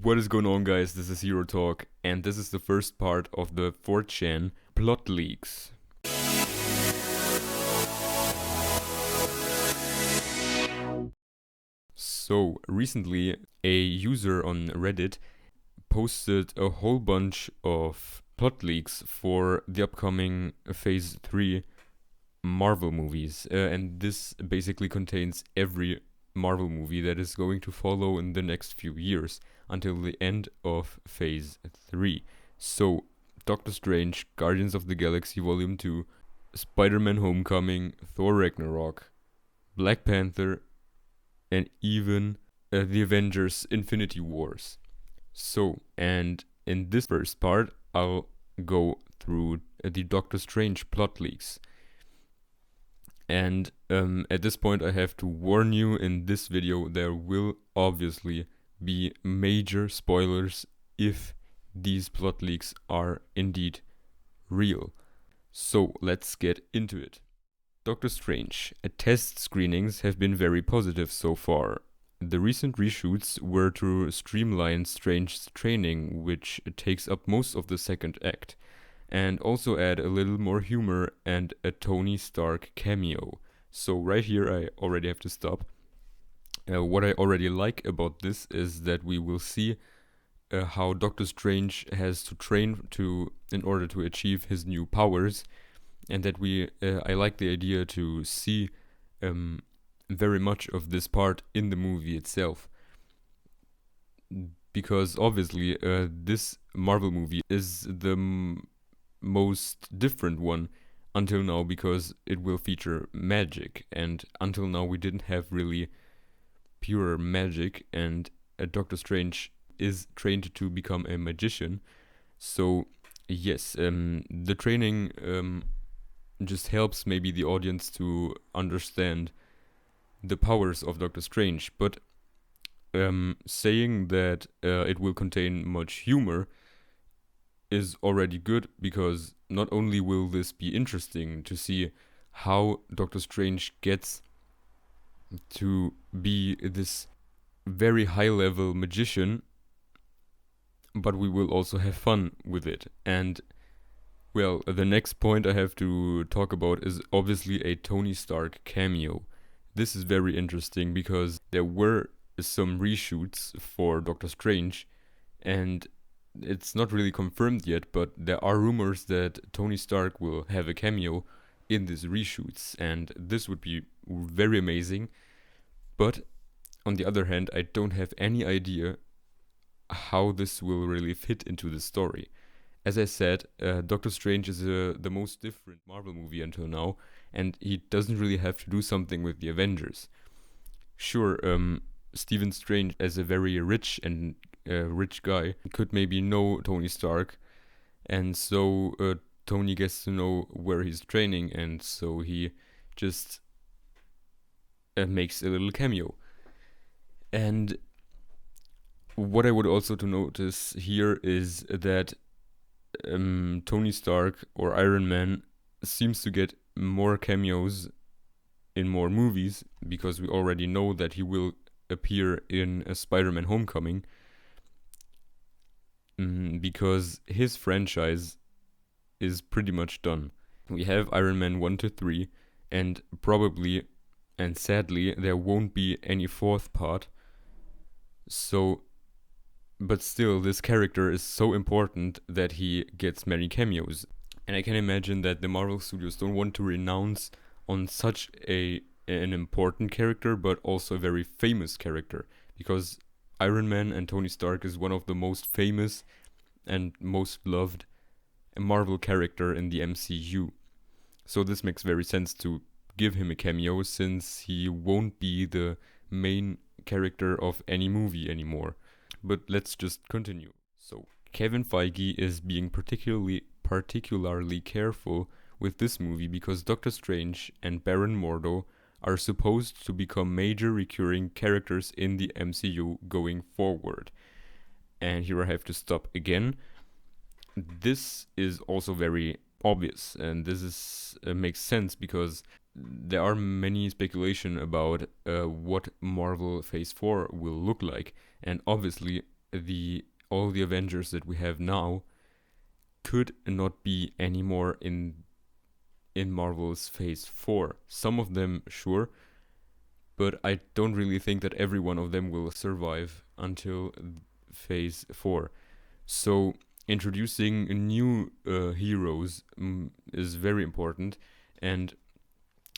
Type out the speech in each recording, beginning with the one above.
What is going on, guys? This is Hero Talk, and this is the first part of the 4chan plot leaks. So, recently, a user on Reddit posted a whole bunch of plot leaks for the upcoming Phase 3 Marvel movies, and this basically contains every Marvel movie that is going to follow in the next few years until the end of Phase 3. So, Doctor Strange, Guardians of the Galaxy Volume 2, Spider-Man Homecoming, Thor Ragnarok, Black Panther, and even the Avengers Infinity Wars. So, and in this first part, I'll go through the Doctor Strange plot leaks. And at this point, I have to warn you, in this video there will obviously be major spoilers if these plot leaks are indeed real. So let's get into it. Doctor Strange. Test screenings have been very positive so far. The recent reshoots were to streamline Strange's training, which takes up most of the second act, and also add a little more humor and a Tony Stark cameo. So right here I already have to stop. What I already like about this is that we will see how Doctor Strange has to train in order to achieve his new powers, and that I like the idea to see very much of this part in the movie itself. Because obviously this Marvel movie is the most different one until now, because it will feature magic, and until now we didn't have really pure magic, and Doctor Strange is trained to become a magician. So yes, the training just helps maybe the audience to understand the powers of Doctor Strange, but saying that it will contain much humor is already good, because not only will this be interesting to see how Doctor Strange gets to be this very high level magician, but we will also have fun with it. And well, the next point I have to talk about is obviously a Tony Stark cameo. This is very interesting because there were some reshoots for Doctor Strange, and it's not really confirmed yet, but there are rumors that Tony Stark will have a cameo in these reshoots, and this would be very amazing. But on the other hand, I don't have any idea how this will really fit into the story. As I said, Doctor Strange is the most different Marvel movie until now, and he doesn't really have to do something with the Avengers. Sure, Stephen Strange, as a very rich guy, could maybe know Tony Stark, and so Tony gets to know where he's training, and so he just makes a little cameo. And what I would also to notice here is that Tony Stark or Iron Man seems to get more cameos in more movies, because we already know that he will appear in a Spider-Man Homecoming, because his franchise is pretty much done. We have Iron Man 1 to 3, and probably and sadly there won't be any fourth part. So, but still, this character is so important that he gets many cameos. And I can imagine that the Marvel Studios don't want to renounce on such an important character, but also a very famous character, because Iron Man and Tony Stark is one of the most famous and most loved Marvel character in the MCU. So this makes very sense to give him a cameo, since he won't be the main character of any movie anymore. But let's just continue. So Kevin Feige is being particularly careful with this movie, because Doctor Strange and Baron Mordo are supposed to become major recurring characters in the MCU going forward. And here I have to stop again. This is also very obvious, and this makes sense, because there are many speculation about what Marvel Phase 4 will look like, and obviously the all the Avengers that we have now could not be anymore in Marvel's Phase 4. Some of them, sure, but I don't really think that every one of them will survive until Phase 4. So introducing new heroes is very important, and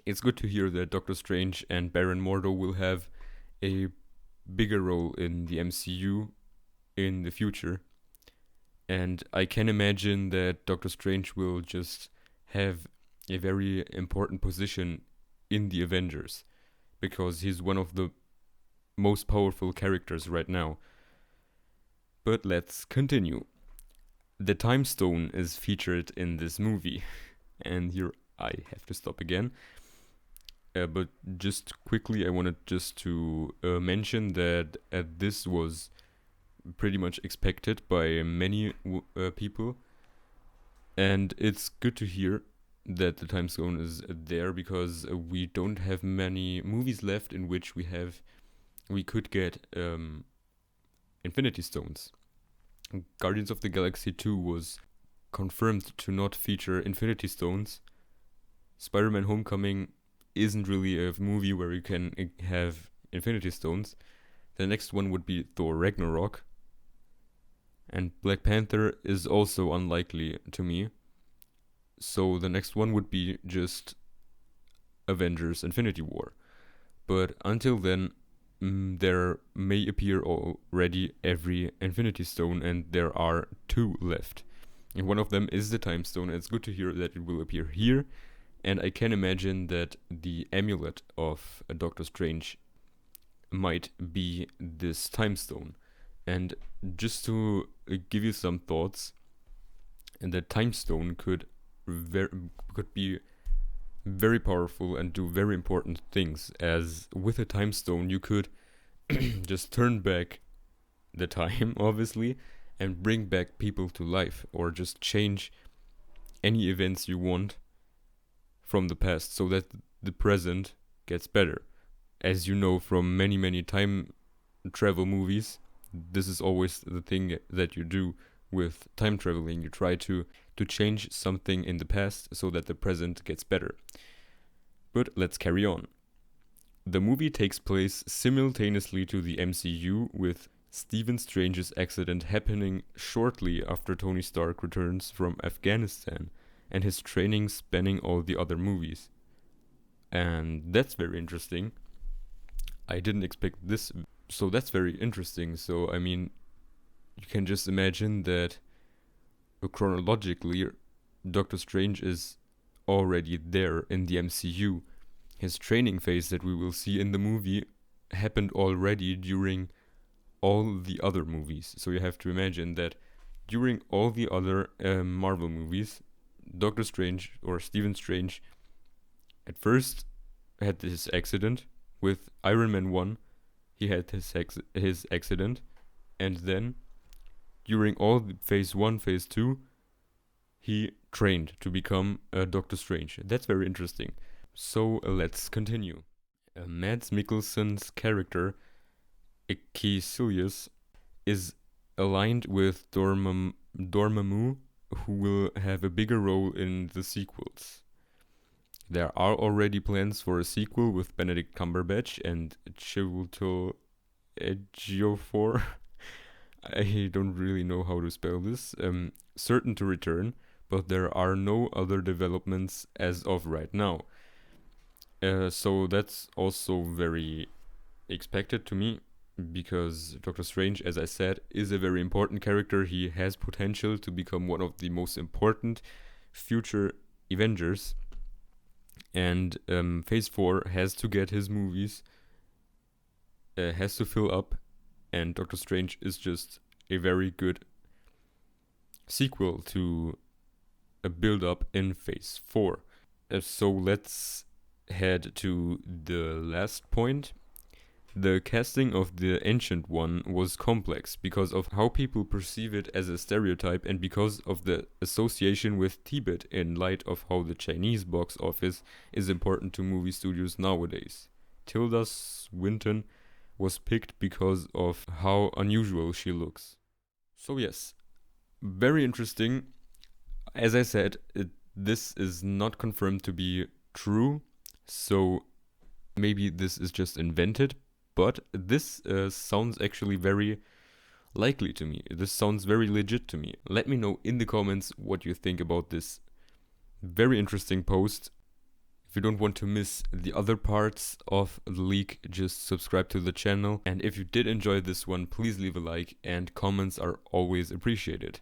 it's good to hear that Doctor Strange and Baron Mordo will have a bigger role in the MCU in the future. And I can imagine that Doctor Strange will just have a very important position in the Avengers because he's one of the most powerful characters right now. But let's continue. The Time Stone is featured in this movie, and here I have to stop again. But just quickly, I wanted just to mention that this was pretty much expected by many people, and it's good to hear that the Time Stone is there because we don't have many movies left in which we could get Infinity Stones. Guardians of the Galaxy 2 was confirmed to not feature Infinity Stones. Spider-Man Homecoming isn't really a movie where you can have Infinity Stones. The next one would be Thor Ragnarok. And Black Panther is also unlikely to me. So the next one would be just Avengers Infinity War. But until then, there may appear already every Infinity Stone, and there are 2 left. And one of them is the Time Stone, and it's good to hear that it will appear here. And I can imagine that the amulet of Doctor Strange might be this Time Stone. And just to give you some thoughts, the Time Stone could be very powerful and do very important things, as with a Time Stone you could just turn back the time, obviously, and bring back people to life, or just change any events you want from the past so that the present gets better. As you know from many time travel movies, this is always the thing that you do with time traveling. You try to change something in the past so that the present gets better. But let's carry on. The movie takes place simultaneously to the MCU, with Stephen Strange's accident happening shortly after Tony Stark returns from Afghanistan, and his training spanning all the other movies. And that's very interesting. I didn't expect this, so that's very interesting. So, I mean, you can just imagine that chronologically, Doctor Strange is already there in the MCU. His training phase that we will see in the movie happened already during all the other movies. So you have to imagine that during all the other Marvel movies, Doctor Strange or Stephen Strange at first had this accident. With Iron Man 1, he had his accident, and then during all Phase 1, Phase 2, he trained to become Doctor Strange. That's very interesting. So let's continue. Mads Mikkelsen's character, Caecilius, is aligned with Dormammu, who will have a bigger role in the sequels. There are already plans for a sequel with Benedict Cumberbatch and Chiwetel Ejiofor. I don't really know how to spell this. Certain to return, but there are no other developments as of right now. So that's also very expected to me, because Doctor Strange, as I said, is a very important character. He has potential to become one of the most important future Avengers. And Phase 4 has to get his movies, has to fill up, and Doctor Strange is just a very good sequel to a build-up in Phase 4. So let's head to the last point. The casting of the Ancient One was complex because of how people perceive it as a stereotype, and because of the association with Tibet in light of how the Chinese box office is important to movie studios nowadays. Tilda Swinton was picked because of how unusual she looks. So yes, very interesting. As I said, this is not confirmed to be true, so maybe this is just invented, but this sounds actually very likely to me. This sounds very legit to me. Let me know in the comments what you think about this very interesting post. If you don't want to miss the other parts of the leak, just subscribe to the channel. And if you did enjoy this one, please leave a like, and comments are always appreciated.